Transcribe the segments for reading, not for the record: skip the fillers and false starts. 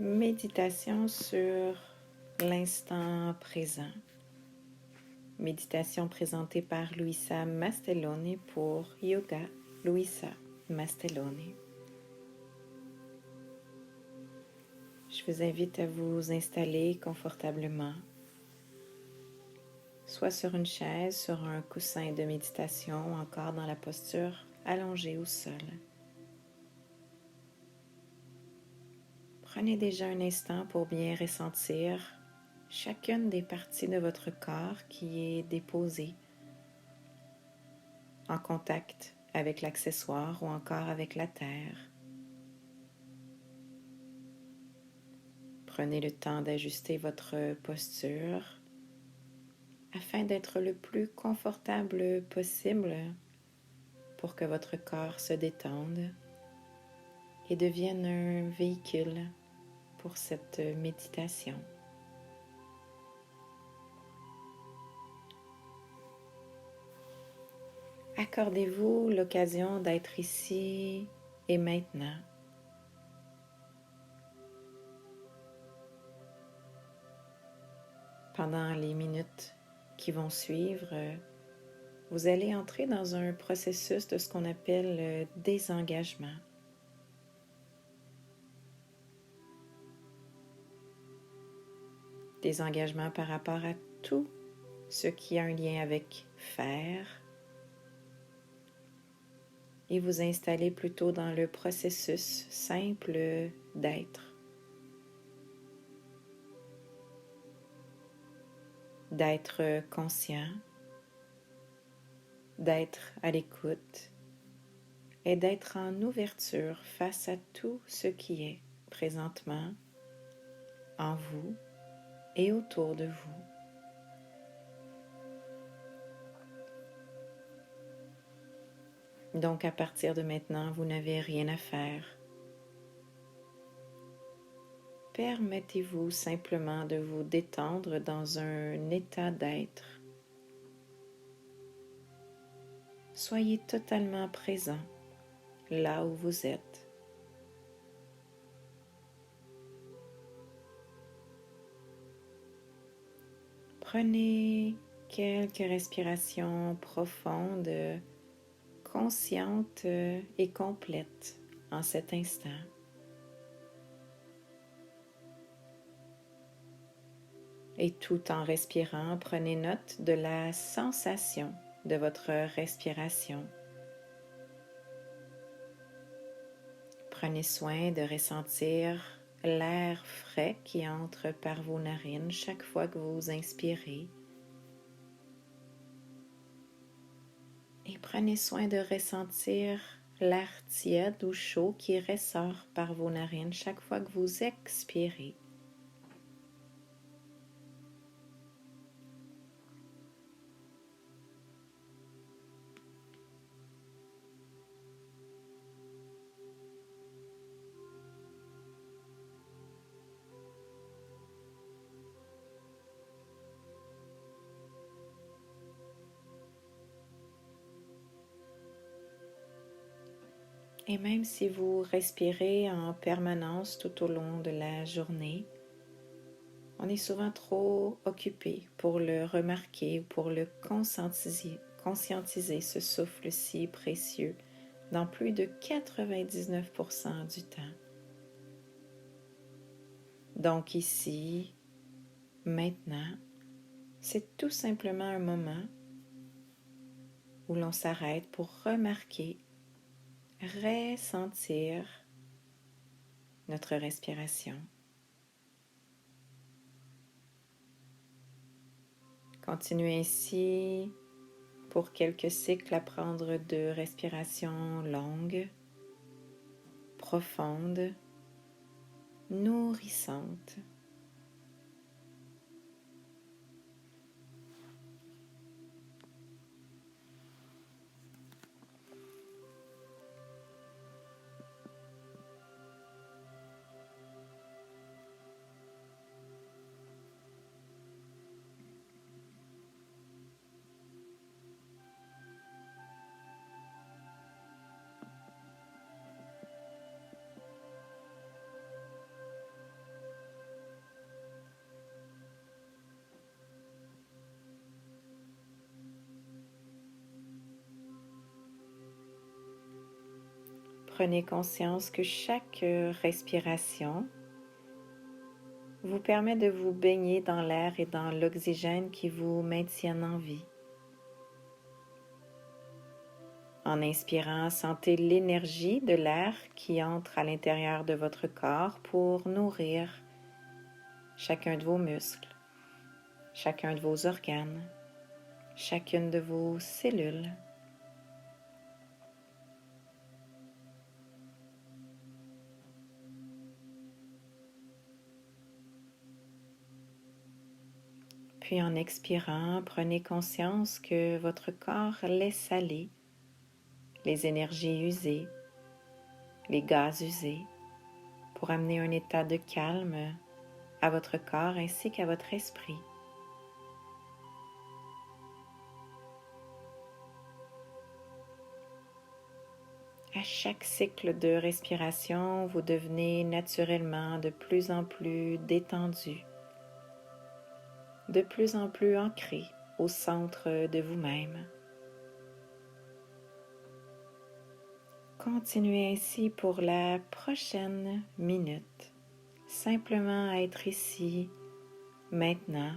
Méditation sur l'instant présent. Méditation présentée par Luisa Mastelloni pour Yoga Luisa Mastelloni. Je vous invite à vous installer confortablement, soit sur une chaise, sur un coussin de méditation ou encore dans la posture allongée au sol. Prenez déjà un instant pour bien ressentir chacune des parties de votre corps qui est déposée en contact avec l'accessoire ou encore avec la terre. Prenez le temps d'ajuster votre posture afin d'être le plus confortable possible pour que votre corps se détende et devienne un véhicule pour cette méditation. Accordez-vous l'occasion d'être ici et maintenant. Pendant les minutes qui vont suivre, vous allez entrer dans un processus de ce qu'on appelle le désengagement. Désengagement par rapport à tout ce qui a un lien avec faire et vous installer plutôt dans le processus simple d'être. D'être conscient, d'être à l'écoute et d'être en ouverture face à tout ce qui est présentement en vous et autour de vous. Donc à partir de maintenant, vous n'avez rien à faire. Permettez-vous simplement de vous détendre dans un état d'être. Soyez totalement présent là où vous êtes. Prenez quelques respirations profondes, conscientes et complètes en cet instant. Et tout en respirant, prenez note de la sensation de votre respiration. Prenez soin de ressentir l'air frais qui entre par vos narines chaque fois que vous inspirez. Et prenez soin de ressentir l'air tiède ou chaud qui ressort par vos narines chaque fois que vous expirez. Et même si vous respirez en permanence tout au long de la journée, on est souvent trop occupé pour le remarquer ou pour le conscientiser ce souffle si précieux dans plus de 99% du temps. Donc ici, maintenant, c'est tout simplement un moment où l'on s'arrête pour remarquer, ressentir notre respiration. Continuez ainsi pour quelques cycles à prendre de respiration longue, profonde, nourrissante. Prenez conscience que chaque respiration vous permet de vous baigner dans l'air et dans l'oxygène qui vous maintiennent en vie. En inspirant, sentez l'énergie de l'air qui entre à l'intérieur de votre corps pour nourrir chacun de vos muscles, chacun de vos organes, chacune de vos cellules. Puis en expirant, prenez conscience que votre corps laisse aller les énergies usées, les gaz usés, pour amener un état de calme à votre corps ainsi qu'à votre esprit. À chaque cycle de respiration, vous devenez naturellement de plus en plus détendu, de plus en plus ancré au centre de vous-même. Continuez ainsi pour la prochaine minute, simplement à être ici, maintenant,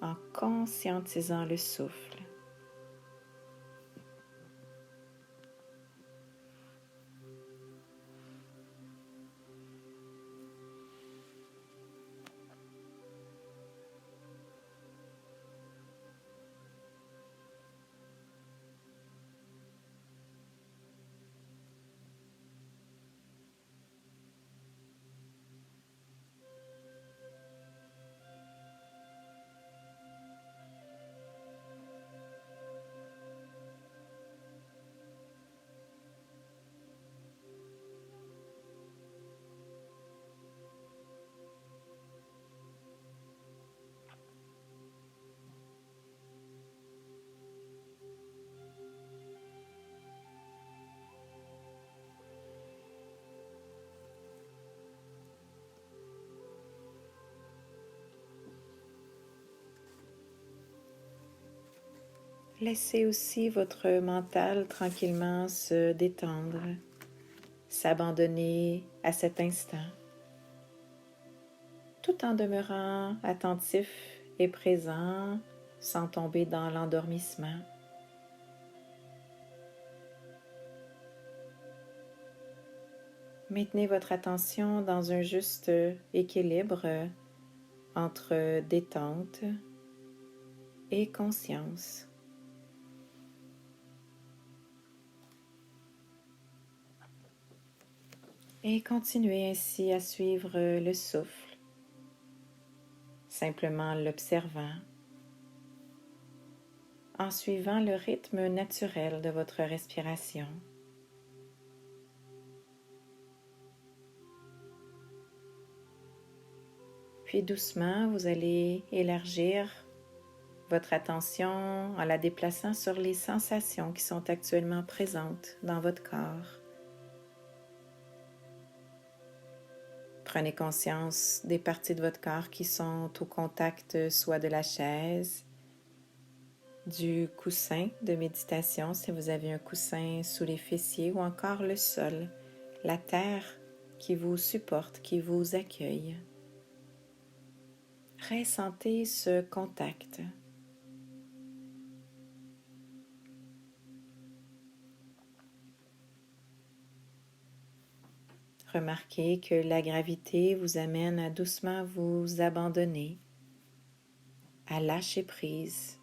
en conscientisant le souffle. Laissez aussi votre mental tranquillement se détendre, s'abandonner à cet instant, tout en demeurant attentif et présent sans tomber dans l'endormissement. Maintenez votre attention dans un juste équilibre entre détente et conscience. Et continuez ainsi à suivre le souffle, simplement l'observant, en suivant le rythme naturel de votre respiration. Puis doucement, vous allez élargir votre attention en la déplaçant sur les sensations qui sont actuellement présentes dans votre corps. Prenez conscience des parties de votre corps qui sont au contact soit de la chaise, du coussin de méditation si vous avez un coussin sous les fessiers ou encore le sol, la terre qui vous supporte, qui vous accueille. Ressentez ce contact. Remarquez que la gravité vous amène à doucement vous abandonner, à lâcher prise,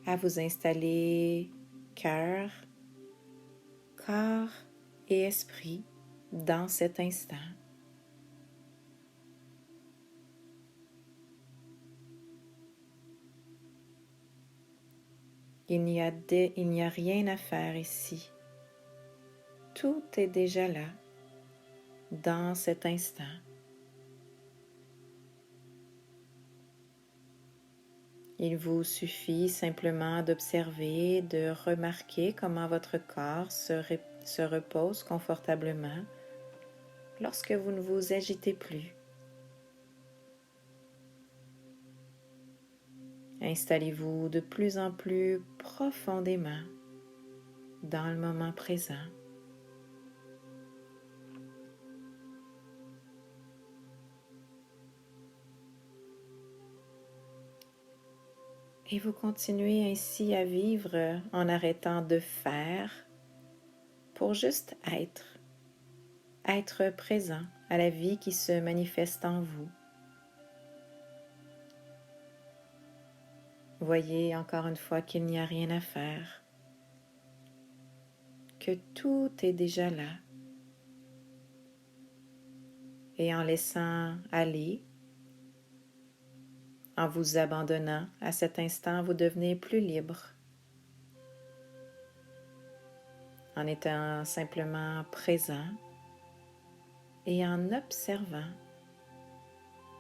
à vous installer cœur, corps et esprit dans cet instant. Il n'y a rien à faire ici. Tout est déjà là, dans cet instant. Il vous suffit simplement d'observer, de remarquer comment votre corps se repose confortablement lorsque vous ne vous agitez plus. Installez-vous de plus en plus profondément dans le moment présent. Et vous continuez ainsi à vivre en arrêtant de faire pour juste être présent à la vie qui se manifeste en vous. Voyez encore une fois qu'il n'y a rien à faire, que tout est déjà là. Et en laissant aller, en vous abandonnant à cet instant, vous devenez plus libre. En étant simplement présent et en observant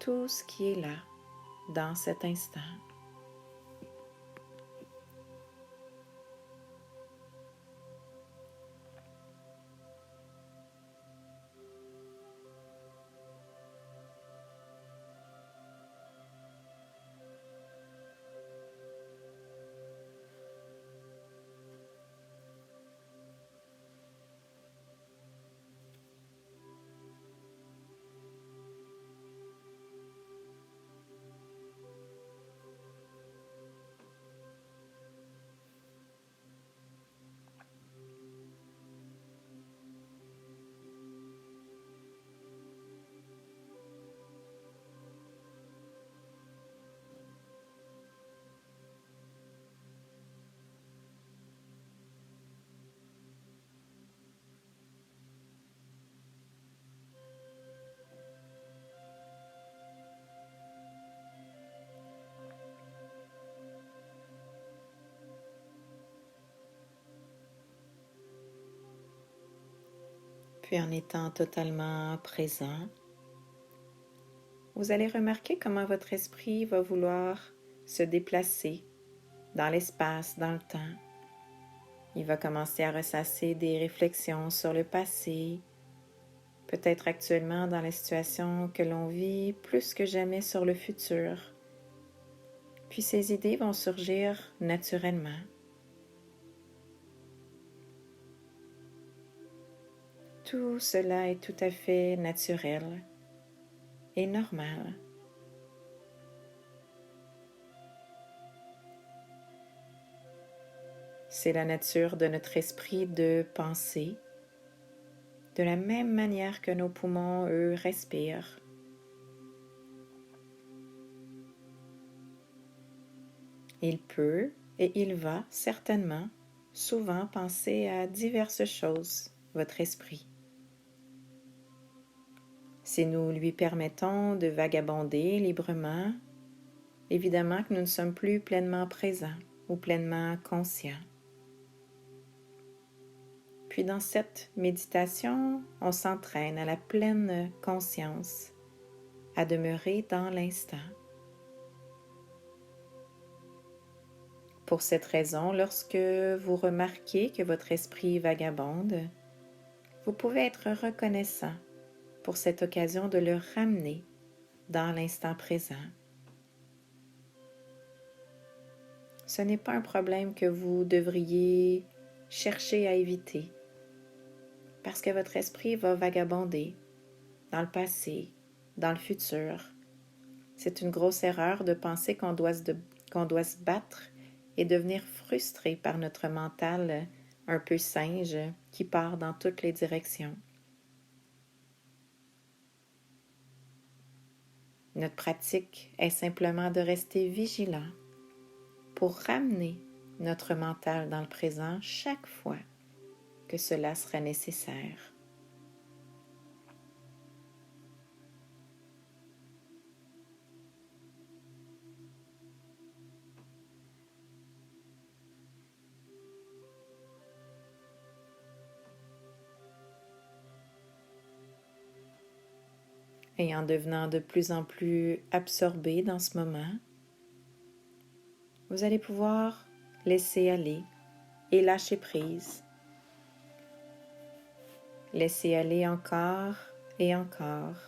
tout ce qui est là dans cet instant. Puis en étant totalement présent, vous allez remarquer comment votre esprit va vouloir se déplacer dans l'espace, dans le temps. Il va commencer à ressasser des réflexions sur le passé, peut-être actuellement dans la situation que l'on vit, plus que jamais sur le futur. Puis ces idées vont surgir naturellement. Tout cela est tout à fait naturel et normal. C'est la nature de notre esprit de penser, de la même manière que nos poumons, eux, respirent. Il peut et il va certainement souvent penser à diverses choses, votre esprit. Si nous lui permettons de vagabonder librement, évidemment que nous ne sommes plus pleinement présents ou pleinement conscients. Puis dans cette méditation, on s'entraîne à la pleine conscience, à demeurer dans l'instant. Pour cette raison, lorsque vous remarquez que votre esprit vagabonde, vous pouvez être reconnaissant pour cette occasion de le ramener dans l'instant présent. Ce n'est pas un problème que vous devriez chercher à éviter, parce que votre esprit va vagabonder dans le passé, dans le futur. C'est une grosse erreur de penser qu'on doit se battre et devenir frustré par notre mental un peu singe qui part dans toutes les directions. Notre pratique est simplement de rester vigilant pour ramener notre mental dans le présent chaque fois que cela sera nécessaire. Et en devenant de plus en plus absorbé dans ce moment, vous allez pouvoir laisser aller et lâcher prise. Laissez aller encore et encore.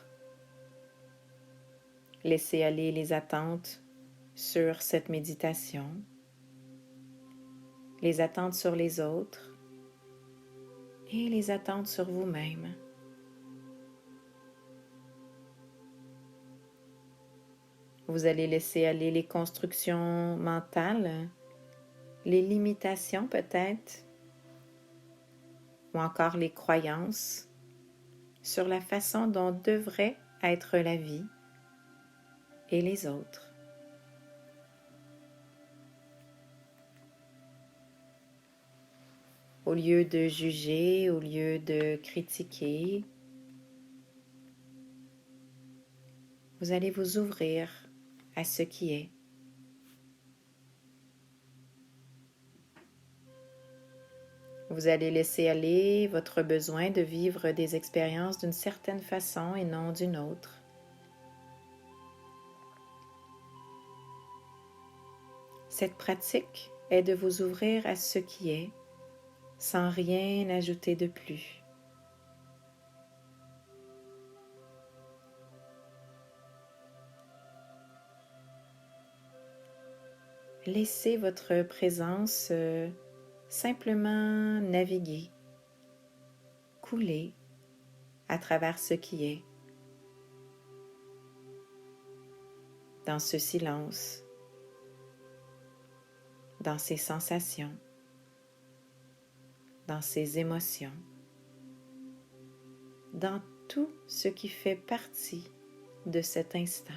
Laissez aller les attentes sur cette méditation, les attentes sur les autres, et les attentes sur vous-même. Vous allez laisser aller les constructions mentales, les limitations peut-être, ou encore les croyances sur la façon dont devrait être la vie et les autres. Au lieu de juger, au lieu de critiquer, vous allez vous ouvrir à ce qui est. Vous allez laisser aller votre besoin de vivre des expériences d'une certaine façon et non d'une autre. Cette pratique est de vous ouvrir à ce qui est, sans rien ajouter de plus. Laissez votre présence simplement naviguer, couler à travers ce qui est, dans ce silence, dans ces sensations, dans ces émotions, dans tout ce qui fait partie de cet instant.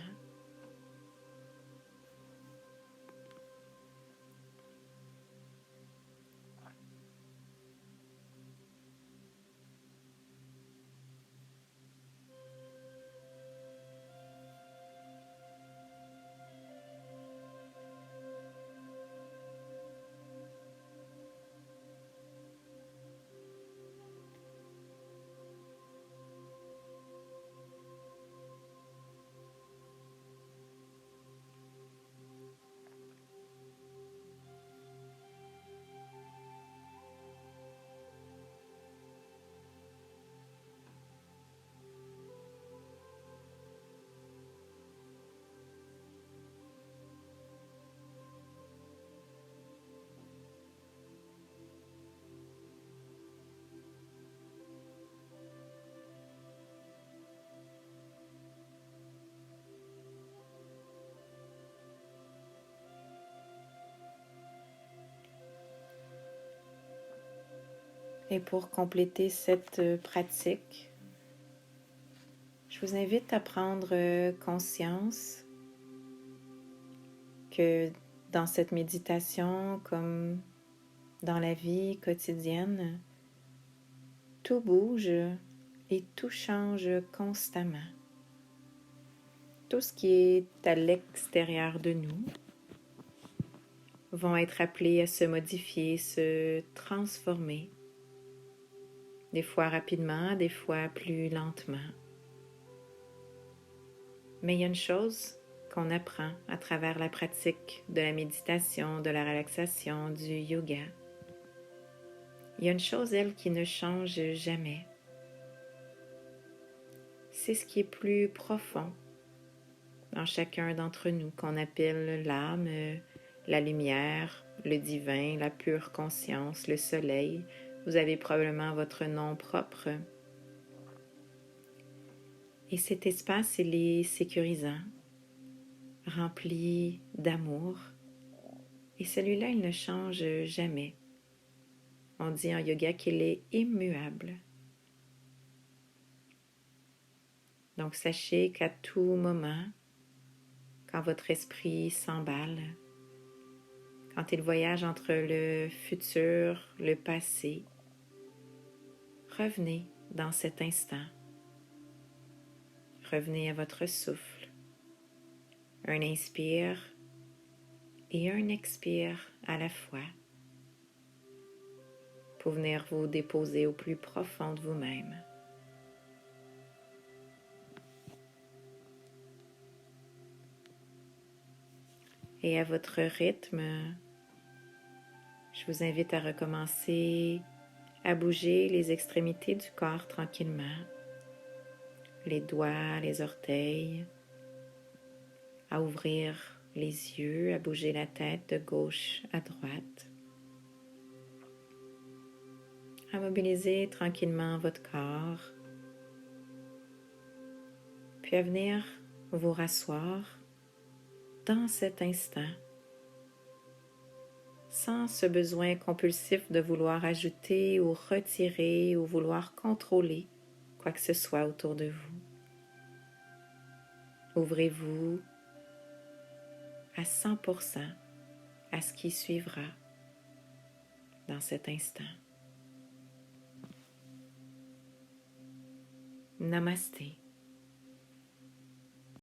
Et pour compléter cette pratique, je vous invite à prendre conscience que dans cette méditation, comme dans la vie quotidienne, tout bouge et tout change constamment. Tout ce qui est à l'extérieur de nous vont être appelés à se modifier, se transformer, des fois rapidement, des fois plus lentement. Mais il y a une chose qu'on apprend à travers la pratique de la méditation, de la relaxation, du yoga. Il y a une chose, elle, qui ne change jamais. C'est ce qui est plus profond en chacun d'entre nous, qu'on appelle l'âme, la lumière, le divin, la pure conscience, le soleil. Vous avez probablement votre nom propre. Et cet espace, il est sécurisant, rempli d'amour. Et celui-là, il ne change jamais. On dit en yoga qu'il est immuable. Donc sachez qu'à tout moment, quand votre esprit s'emballe, quand il voyage entre le futur, le passé, revenez dans cet instant. Revenez à votre souffle. Un inspire et un expire à la fois pour venir vous déposer au plus profond de vous-même. Et à votre rythme, je vous invite à recommencer à bouger les extrémités du corps tranquillement, les doigts, les orteils, à ouvrir les yeux, à bouger la tête de gauche à droite, à mobiliser tranquillement votre corps, puis à venir vous rasseoir dans cet instant, sans ce besoin compulsif de vouloir ajouter ou retirer ou vouloir contrôler quoi que ce soit autour de vous. Ouvrez-vous à 100% à ce qui suivra dans cet instant. Namasté.